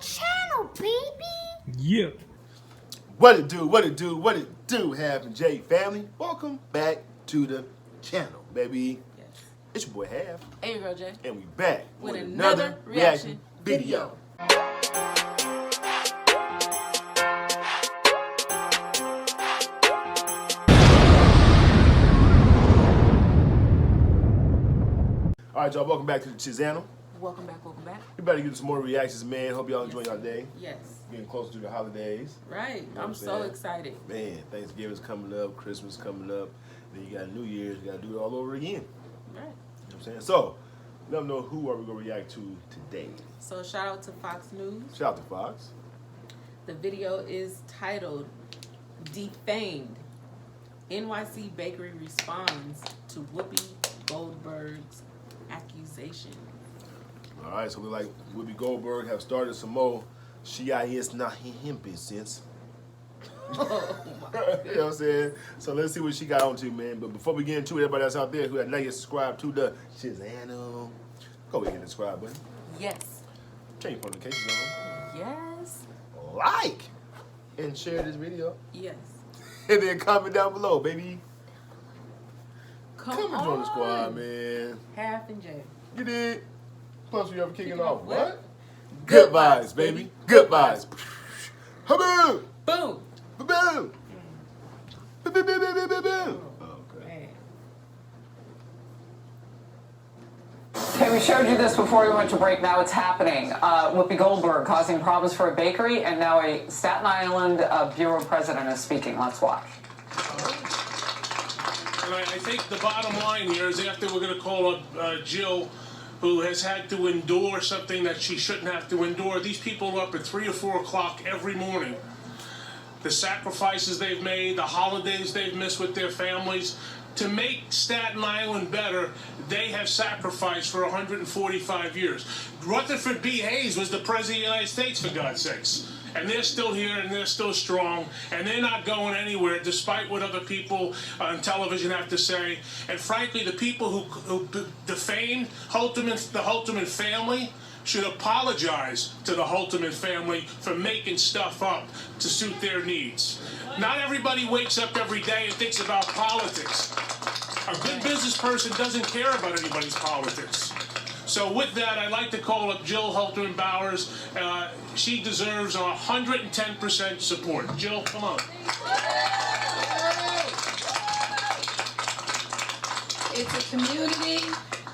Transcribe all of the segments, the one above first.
channel, baby. Yeah. What it do, Half and J family. Welcome back to the channel, baby. Yes. It's your boy Half. Hey, girl J. And we back with another reaction video. All right, y'all, welcome back to the channel. Welcome back, welcome back. We better get some more reactions, man. Hope y'all enjoying y'all day. Yes. Getting closer to the holidays. Right. You know I'm what so saying? excited. Man, Thanksgiving's coming up, Christmas coming up, then you got New Year's, you got to do it all over again. Right. You know what I'm saying? So, let them know who are we going to react to today. So shout out to Fox News. Shout out to Fox. The video is titled Defamed. NYC Bakery responds to Whoopi Goldberg's accusation. All right, so we like Whoopi Goldberg have started some more CIS not him business. Oh my You know what I'm saying? So let's see what she got on to, man. But before we get into it, everybody that's out there who had not yet subscribed to the channel, go ahead and hit the subscribe button. Yes. Turn your notifications on. Yes. Like and share this video. Yes. And then comment down below, baby. Come and join the squad, man. Half and J. You did. Plus, we ever kicking off what? what? Good vibes, baby. Good vibes. Boom. Boom. Boom. Boom. Boom. Boom. Boom. Okay. Okay, we showed you this before we went to break. Now it's happening. Whoopi Goldberg causing problems for a bakery, and now a Staten Island bureau president is speaking. Let's watch. And I think the bottom line here is after we're going to call up Jill, who has had to endure something that she shouldn't have to endure. These people are up at 3 or 4 o'clock every morning. The sacrifices they've made, the holidays they've missed with their families. To make Staten Island better, they have sacrificed for 145 years. Rutherford B. Hayes was the President of the United States, for God's sakes. And they're still here, and they're still strong, and they're not going anywhere, despite what other people on television have to say. And frankly, the people who defamed the Holtzman family should apologize to the Holtzman family for making stuff up to suit their needs. Not everybody wakes up every day and thinks about politics. A good business person doesn't care about anybody's politics. So with that, I'd like to call up Jill Holtzman Bowers. She deserves 110% support. Jill, come on. It's a community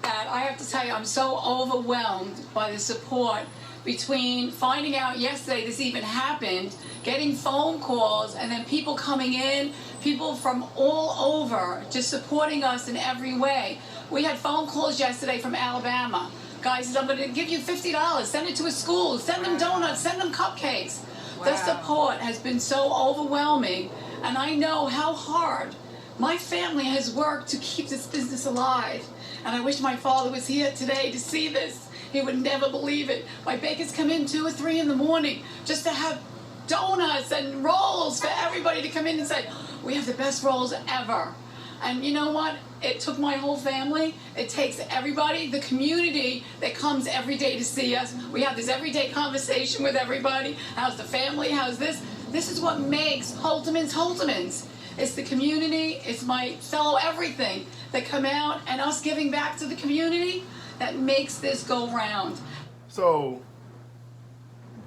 that I have to tell you, I'm so overwhelmed by the support between finding out yesterday this even happened, getting phone calls, and then people coming in, people from all over just supporting us in every way. We had phone calls yesterday from Alabama. Guys said, I'm going to give you $50, send it to a school, send them donuts, send them cupcakes. Wow. The support has been so overwhelming, and I know how hard my family has worked to keep this business alive. And I wish my father was here today to see this. He would never believe it. My bakers come in 2 or 3 in the morning just to have donuts and rolls for everybody to come in and say, we have the best rolls ever. And you know what? It took my whole family. It takes everybody, the community that comes every day to see us. We have this everyday conversation with everybody. How's the family? How's this? This is what makes Holtzman's. It's the community. It's my fellow everything that come out, and us giving back to the community that makes this go round. So,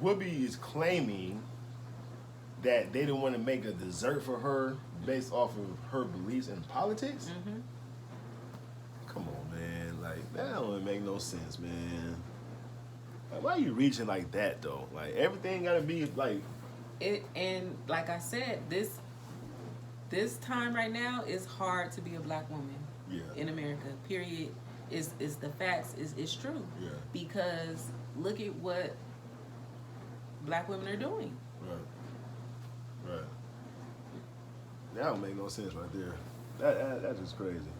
Whoopi is claiming that they didn't want to make a dessert for her based off of her beliefs in politics? Mm-hmm. Come on, man. Like, that don't make no sense, man. Like, why are you reaching like that, though? Like, everything got to be, like... And like I said, this time right now is hard to be a black woman in America, period. Is the facts, is true. Yeah. Because look at what black women are doing. Right. That don't make no sense right there. That's just crazy.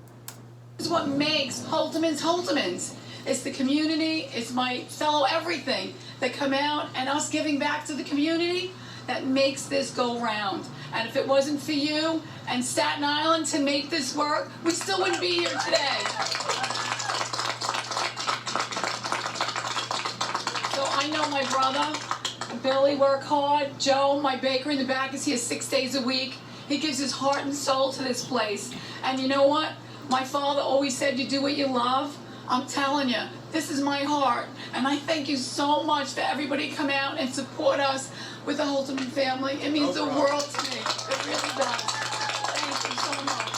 This is what makes Holtzman's. It's the community. It's my fellow everything that come out, and us giving back to the community that makes this go round. And if it wasn't for you and Staten Island to make this work, we still wouldn't be here today. So I know my brother Billy work hard. Joe, my baker in the back, is here 6 days a week. He gives his heart and soul to this place. And you know what? My father always said you do what you love. I'm telling you, this is my heart. And I thank you so much for everybody come out and support us with the Holterman family. It means the world to me. It really does. Thank you so much.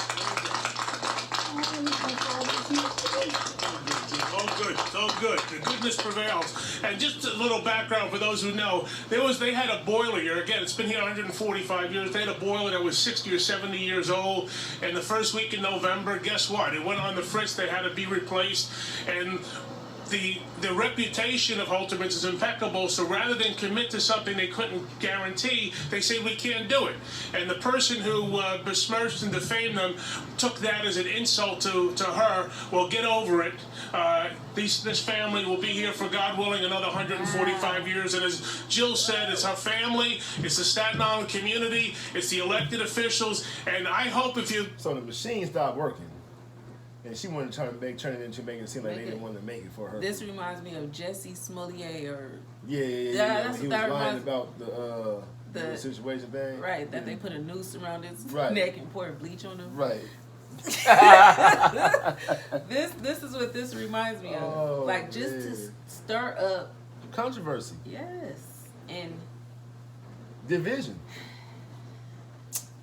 So good. The goodness prevails. And just a little background for those who know, they had a boiler here. Again, it's been here 145 years. They had a boiler that was 60 or 70 years old. And the first week in November, guess what? It went on the fritz. They had to be replaced. And the reputation of Holterman's is impeccable, so rather than commit to something they couldn't guarantee, they say we can't do it. And the person who besmirched and defamed them took that as an insult to her. Well, get over it. This family will be here for, God willing, another 145 years. And as Jill said, it's her family, it's the Staten Island community, it's the elected officials, and I hope if you... So the machine stopped working. And she wanted to turn it into making it seem like they didn't want to make it for her. This reminds me of Jesse Smollett or... Yeah. He was lying about the situation thing. Right, that they put a noose around his neck and poured bleach on him. Right. This is what this reminds me of. Like, just to stir up... controversy. Yes. And... division.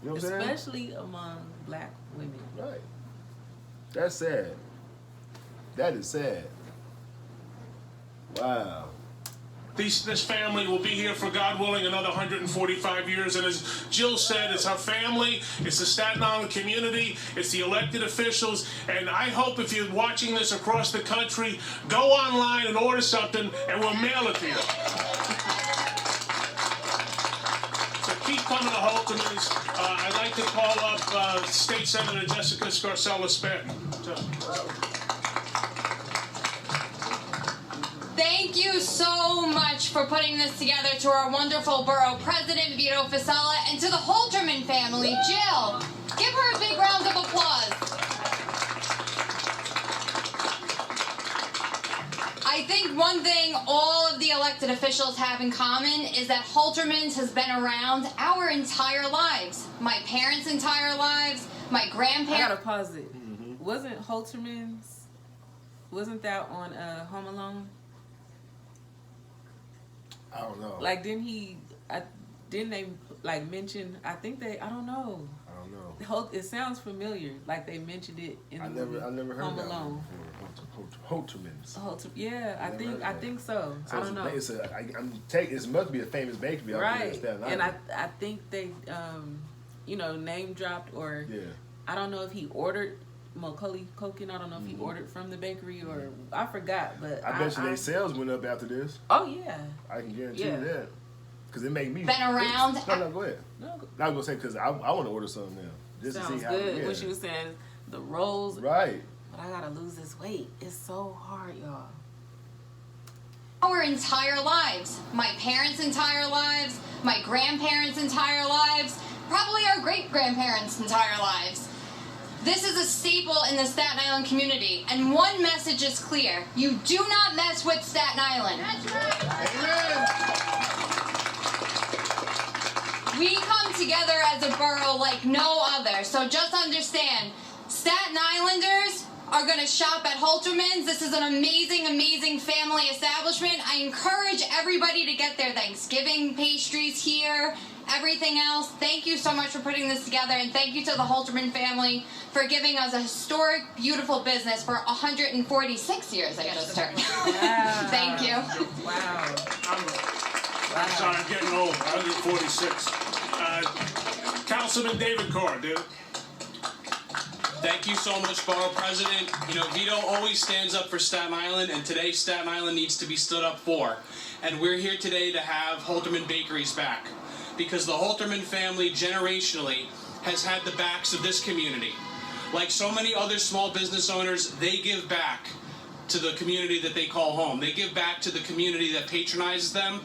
You know what I'm saying? Especially among black women. Right. That's sad. That is sad. Wow. This family will be here for, God willing, another 145 years. And as Jill said, it's her family, it's the Staten Island community, it's the elected officials. And I hope if you're watching this across the country, go online and order something and we'll mail it to you. So keep coming to Holterman's. I'd like to call up State Senator Jessica Scarcella-Spatton. Thank you so much for putting this together, to our wonderful borough president, Vito Fasella, and to the Holterman family. Jill, give her a big round of applause. I think one thing all of the elected officials have in common is that Holterman's has been around our entire lives. My parents' entire lives, my grandparents. I gotta pause it. Wasn't Holterman's, wasn't that on Home Alone? I don't know. Like, didn't they like mention? I think they. I don't know. It sounds familiar. Like they mentioned it in the movie. I never heard Home that Alone. Holterman's. Yeah, I think so. I don't know. It must be a famous bakery out there in Staten Island. And I think they name dropped, or I don't know if he ordered Macaulay Culkin. I don't know if he ordered from the bakery or I forgot. But I bet you their sales went up after this. Oh yeah, I can guarantee you that. Because it made me been around. No, go ahead. No, I was gonna say because I want to order something now. Just sounds to see how good. When she was saying the rolls, right? But I gotta lose this weight. It's so hard, y'all. Our entire lives, my parents' entire lives, my grandparents' entire lives, probably our great-grandparents' entire lives. This is a staple in the Staten Island community, and one message is clear: you do not mess with Staten Island. That's right. Amen. We come together as a borough like no other, so just understand, Staten Islanders are going to shop at Holterman's. This is an amazing, amazing family establishment. I encourage everybody to get their Thanksgiving pastries here, everything else. Thank you so much for putting this together, and thank you to the Holterman family for giving us a historic, beautiful business for 146 years, I just heard. Wow. Thank you. Wow. I'm sorry, I'm getting old. 146. Councilman David Carr, dude. Thank you so much, Borough President. You know, Vito always stands up for Staten Island, and today Staten Island needs to be stood up for. And we're here today to have Holterman Bakeries back, because the Holterman family generationally has had the backs of this community. Like so many other small business owners, they give back to the community that they call home. They give back to the community that patronizes them.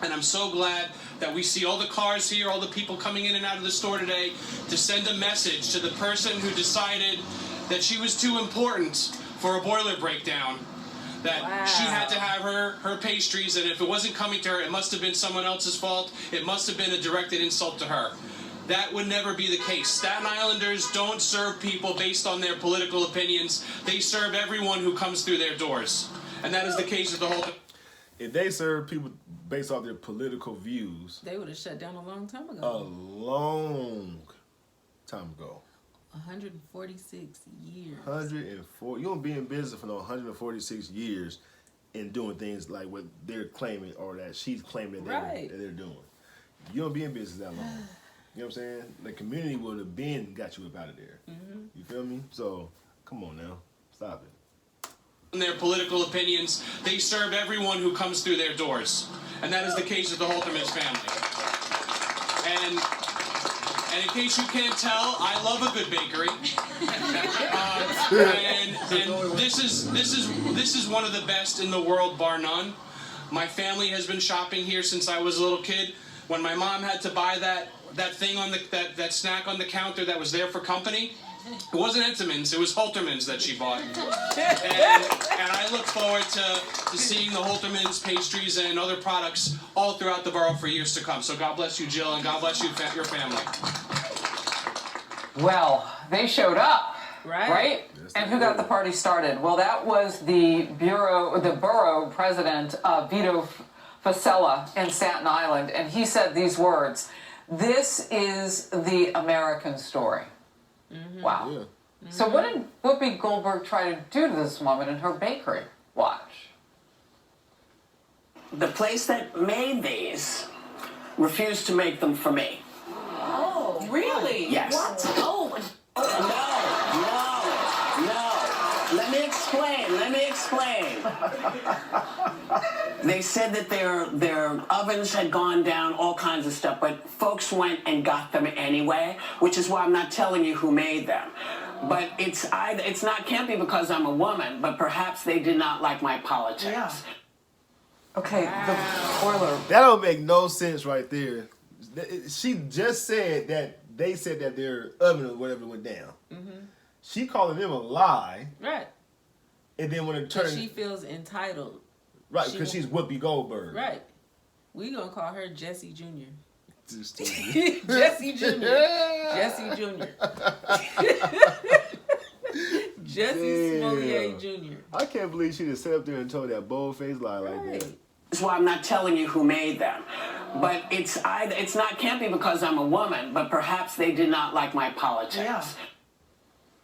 And I'm so glad that we see all the cars here, all the people coming in and out of the store today to send a message to the person who decided that she was too important for a boiler breakdown. that she had to have her pastries, and if it wasn't coming to her, it must have been someone else's fault. It must have been a directed insult to her. That would never be the case. Staten Islanders don't serve people based on their political opinions. They serve everyone who comes through their doors. And that is the case with the whole... If they serve people based off their political views... They would have shut down a long time ago. A long time ago. 146 years. 104. You don't be in business for no 146 years and doing things like what they're claiming or that she's claiming that they're doing. You don't be in business that long. You know what I'm saying? The community would have been got you up out of there. You feel me? So, come on now. Stop it. In their political opinions, they serve everyone who comes through their doors. And that is the case with the Holterman's family. And in case you can't tell, I love a good bakery. And this is one of the best in the world, bar none. My family has been shopping here since I was a little kid. When my mom had to buy that thing on that snack on the counter that was there for company, it wasn't Entenmann's, it was Holterman's that she bought. And I look forward to seeing the Holterman's pastries and other products all throughout the borough for years to come. So God bless you, Jill, and God bless you, your family. Well, they showed up, right? Yes, and who got the party started? Well, that was the borough president, Vito Fasella in Staten Island, and he said these words: "This is the American story." Wow. Yeah. So what did Whoopi Goldberg try to do to this woman in her bakery? Watch. The place that made these refused to make them for me. Oh, really? Yes. What? Oh. No. Let me explain. They said that their ovens had gone down, all kinds of stuff, but folks went and got them anyway, which is why I'm not telling you who made them. But can't be because I'm a woman, but perhaps they did not like my politics. Yeah. Okay, the spoiler. That don't make no sense right there. She just said that they said that their oven or whatever went down. She calling them a lie. Right. And then when it turned... She feels entitled. Right, because she's Whoopi Goldberg. Right. We gonna call her Jesse Jr. Jesse Jr. Jesse Jr. Jesse Smollett Jr. I can't believe she just sat up there and told that bold-faced lie like that. That's why I'm not telling you who made them. But can't be because I'm a woman, but perhaps they did not like my politics. Yeah.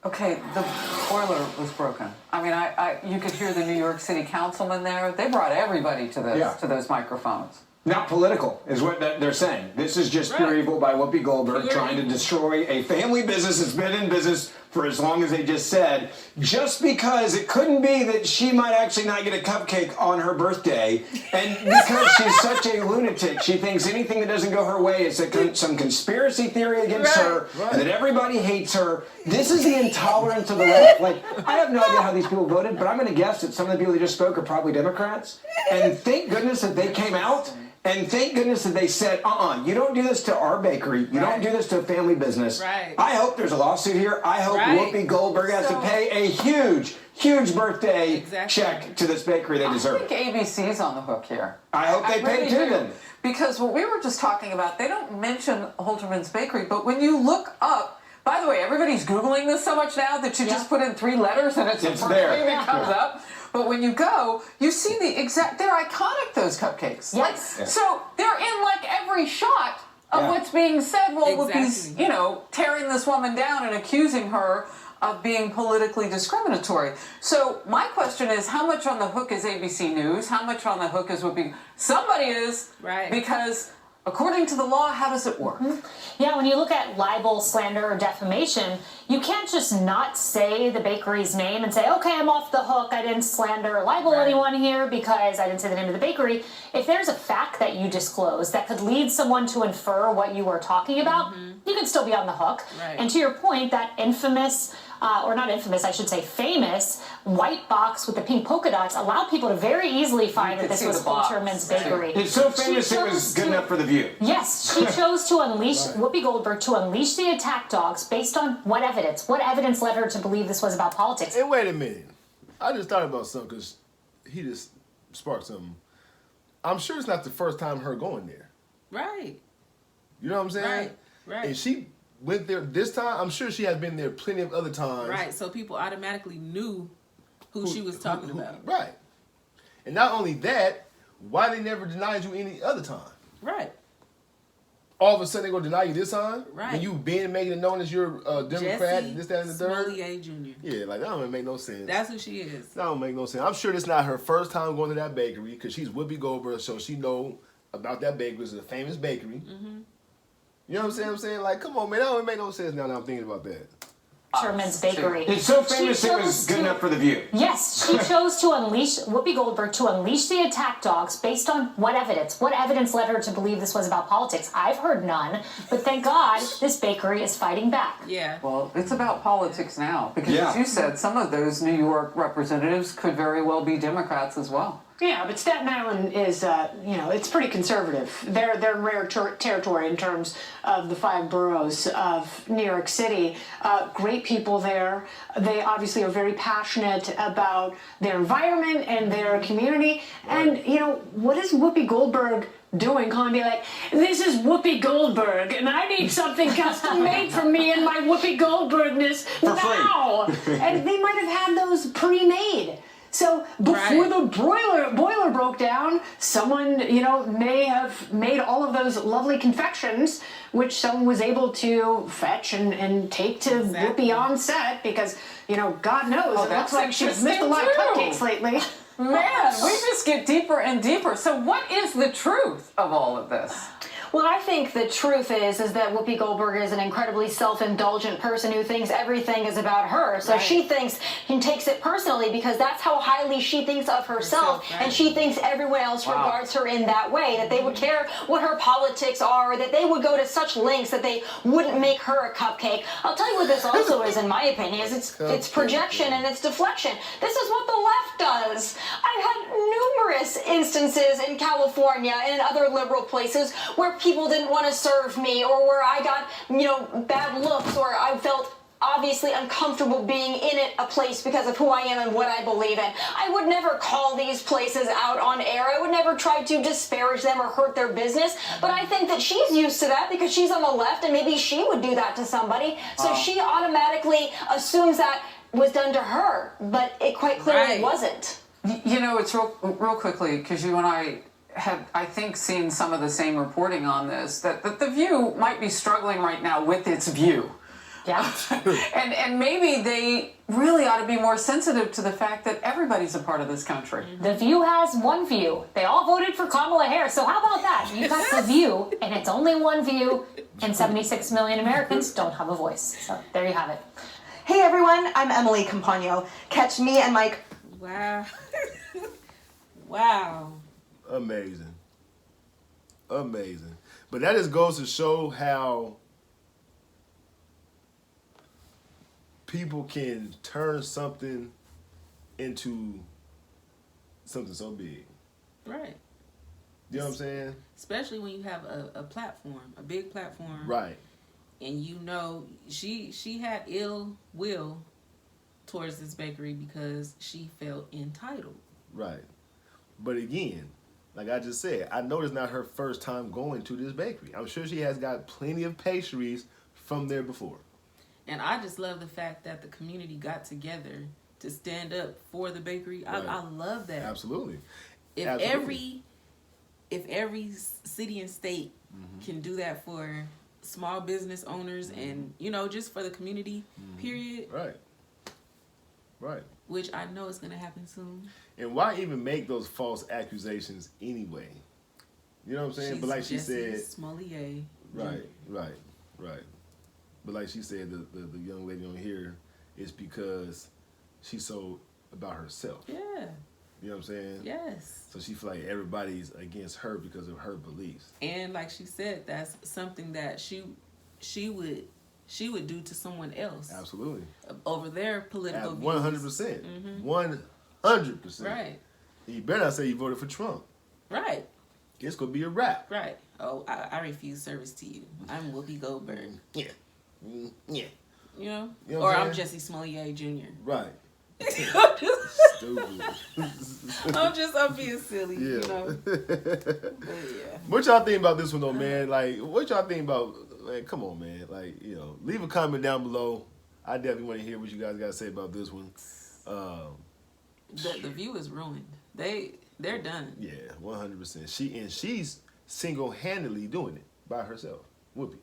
Okay, the spoiler was broken. I mean, you could hear the New York City councilman there. They brought everybody to those microphones. Not political, is what they're saying. This is just pure evil by Whoopi Goldberg trying to destroy a family business that's been in business for as long as they just said, just because it couldn't be that she might actually not get a cupcake on her birthday, and because she's such a lunatic, she thinks anything that doesn't go her way is some conspiracy theory against her, and that everybody hates her. This is the intolerance of the left. Like, I have no idea how these people voted, but I'm going to guess that some of the people that just spoke are probably Democrats, and thank goodness that they came out. And thank goodness that they said, you don't do this to our bakery. You don't do this to a family business. Right. I hope there's a lawsuit here. I hope Whoopi Goldberg has to pay a huge, huge birthday check to this bakery. They deserve it. I think ABC's on the hook here. I hope they pay too then. Because what we were just talking about, they don't mention Holterman's Bakery, but when you look up, by the way, everybody's Googling this so much now that you just put in 3 letters and it's the first thing that comes up. But when you go, you see they're iconic, those cupcakes. Yes. So they're in like every shot of what's being said while Whoopi's, tearing this woman down and accusing her of being politically discriminatory. So my question is, how much on the hook is ABC News? How much on the hook is Whoopi? Somebody is. Right. Because according to the law, how does it work? Yeah, when you look at libel, slander, or defamation, you can't just not say the bakery's name and say, okay, I'm off the hook, I didn't slander or libel anyone here because I didn't say the name of the bakery. If there's a fact that you disclose that could lead someone to infer what you were talking about, you can still be on the hook. Right. And to your point, that infamous, or not infamous, I should say famous, white box with the pink polka dots allowed people to very easily find that this was Holterman's Bakery. It's so famous it was good enough for The View. Yes, she chose to unleash, Whoopi Goldberg, to unleash the attack dogs based on what evidence? What evidence led her to believe this was about politics? And wait a minute. I just thought about something because he just sparked something. I'm sure it's not the first time her going there. Right. You know what I'm saying? Right. And she went there this time. I'm sure she has been there plenty of other times. Right. So people automatically knew who she was talking about. Right. And not only that, why they never denied you any other time? Right. All of a sudden they gonna deny you this time? Right. When you've been making it known as you're a Democrat, Jesse this, that, and the third? Smollett Jr. Yeah, like that don't make no sense. That's who she is. That don't make no sense. I'm sure it's not her first time going to that bakery because she's Whoopi Goldberg, so she know about that bakery. It's a famous bakery. Mm-hmm. You know what I'm saying? Like, come on, man, that don't make no sense now that I'm thinking about that. Sherman's Bakery. It's so famous She it was chose good to- enough for The View. Yes, she chose to unleash Whoopi Goldberg to unleash the attack dogs based on what evidence? What evidence led her to believe this was about politics? I've heard none, but thank God this bakery is fighting back. Yeah. Well, it's about politics now because, Yeah. as you said, some of those New York representatives could very well be Democrats as well. Yeah, but Staten Island is, it's pretty conservative. They're in rare territory in terms of the 5 boroughs of New York City. Great people there. They obviously are very passionate about their environment and their community. And, what is Whoopi Goldberg doing? Calling me like, this is Whoopi Goldberg, and I need something custom made for me and my Whoopi Goldbergness now. And they might have had those pre-made. So before the boiler broke down, someone, may have made all of those lovely confections, which someone was able to fetch and take to Whoopi on set because, God knows, it looks like she's missed a lot of cupcakes lately. Man, we just get deeper and deeper. So what is the truth of all of this? Well, I think the truth is that Whoopi Goldberg is an incredibly self-indulgent person who thinks everything is about her. So she thinks and takes it personally because that's how highly she thinks of herself, and she thinks everyone else regards her in that way, that they would care what her politics are, that they would go to such lengths that they wouldn't make her a cupcake. I'll tell you what this also is, in my opinion, is it's projection and it's deflection. This is what the left does. I've had numerous instances in California and in other liberal places where people didn't want to serve me, or where I got, bad looks, or I felt obviously uncomfortable being in a place because of who I am and what I believe in. I would never call these places out on air. I would never try to disparage them or hurt their business, but I think that she's used to that because she's on the left and maybe she would do that to somebody. So she automatically assumes that was done to her, but it quite clearly wasn't. It's real quickly, because you and I have, I think, seen some of the same reporting on this, that The View might be struggling right now with its view. Yeah. and maybe they really ought to be more sensitive to the fact that everybody's a part of this country. The View has one view. They all voted for Kamala Harris, so how about that? You got The View, and it's only one view, and 76 million Americans don't have a voice. So there you have it. Hey everyone, I'm Emily Campagno. Catch me and Mike. Wow. Wow. Amazing. But that just goes to show how people can turn something into something so big. Right. You know what I'm saying? Especially when you have a platform, a big platform. Right. And she had ill will towards this bakery because she felt entitled. Right. But again, like I just said, I know it's not her first time going to this bakery. I'm sure she has got plenty of pastries from there before. And I just love the fact that the community got together to stand up for the bakery. Right. I love that. Absolutely. If every city and state can do that for small business owners and, just for the community, period. Right. Which I know is going to happen soon. And why even make those false accusations anyway? You know what I'm saying? But like she said, Smollett. Right. But like she said, the young lady on here is because she's so about herself. Yeah. You know what I'm saying? Yes. So she feel like everybody's against her because of her beliefs. And like she said, that's something that she would do to someone else. Absolutely. Over their political views. 100%. 100%. Right. You better not say you voted for Trump. Right. It's gonna be a wrap. Right. Oh, I refuse service to you. I'm Whoopi Goldberg. Yeah. You know what or I'm I'm Jesse Smollett Jr. Right. Stupid. I'm being silly, Yeah. you know. But yeah. What y'all think about this one though, man? Like, what y'all think about? Man, come on, man. Like, leave a comment down below. I definitely want to hear what you guys got to say about this one. The View is ruined. They're done. Yeah, 100%. She's single-handedly doing it by herself. Whoopi.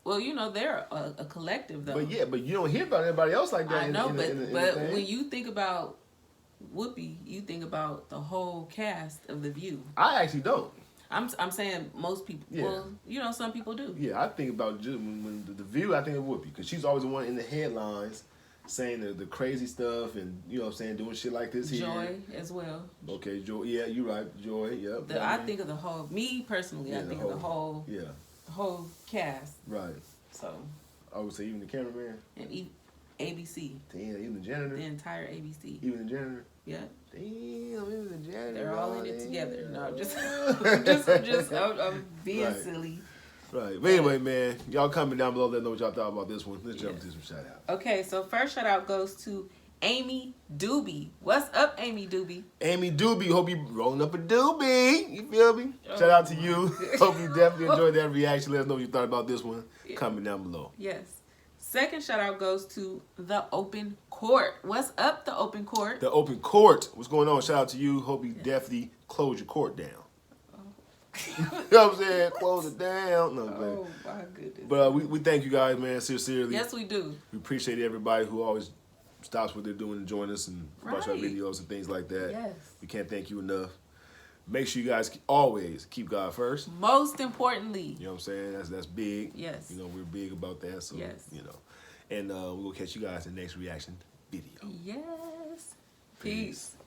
Well, they're a collective though. But you don't hear about anybody else like that. I know, but thing. when you think about Whoopi, you think about the whole cast of The View. I actually don't. I'm saying most people. Yeah. Well, some people do. Yeah, I think about just when the View. I think of Whoopi because she's always the one in the headlines saying the crazy stuff and doing shit like this here. Joy as well. Okay, Joy. Yeah, you're right. Joy. Yep. I think of the whole. Me personally, I think of the whole. Yeah. The whole cast. Right. So. I would say even the cameraman. And ABC. Damn, even the janitor. The entire ABC. Even the janitor. Yeah. Damn, even the janitor. They're all in it together. No, I'm being right. silly. Right. But anyway, man, y'all comment down below. Let us know what y'all thought about this one. Let's jump into some shout out. Okay, so first shout out goes to Amy Doobie. What's up, Amy Doobie? Amy Doobie, hope you rolling up a doobie. You feel me? Shout out to you. Hope you definitely enjoyed that reaction. Let us know what you thought about this one. Yeah. Comment down below. Yes. Second shout out goes to The Open Court. What's up, The Open Court? The Open Court. What's going on? Shout out to you. Hope you definitely close your court down. You know what I'm saying? Close it down. No, oh, my goodness. But we thank you guys, man, sincerely. Yes, we do. We appreciate everybody who always stops what they're doing and join us and watch our videos and things like that. Yes. We can't thank you enough. Make sure you guys always keep God first. Most importantly. You know what I'm saying? That's big. Yes. We're big about that. So, yes. And we'll catch you guys in the next reaction video. Yes. Peace.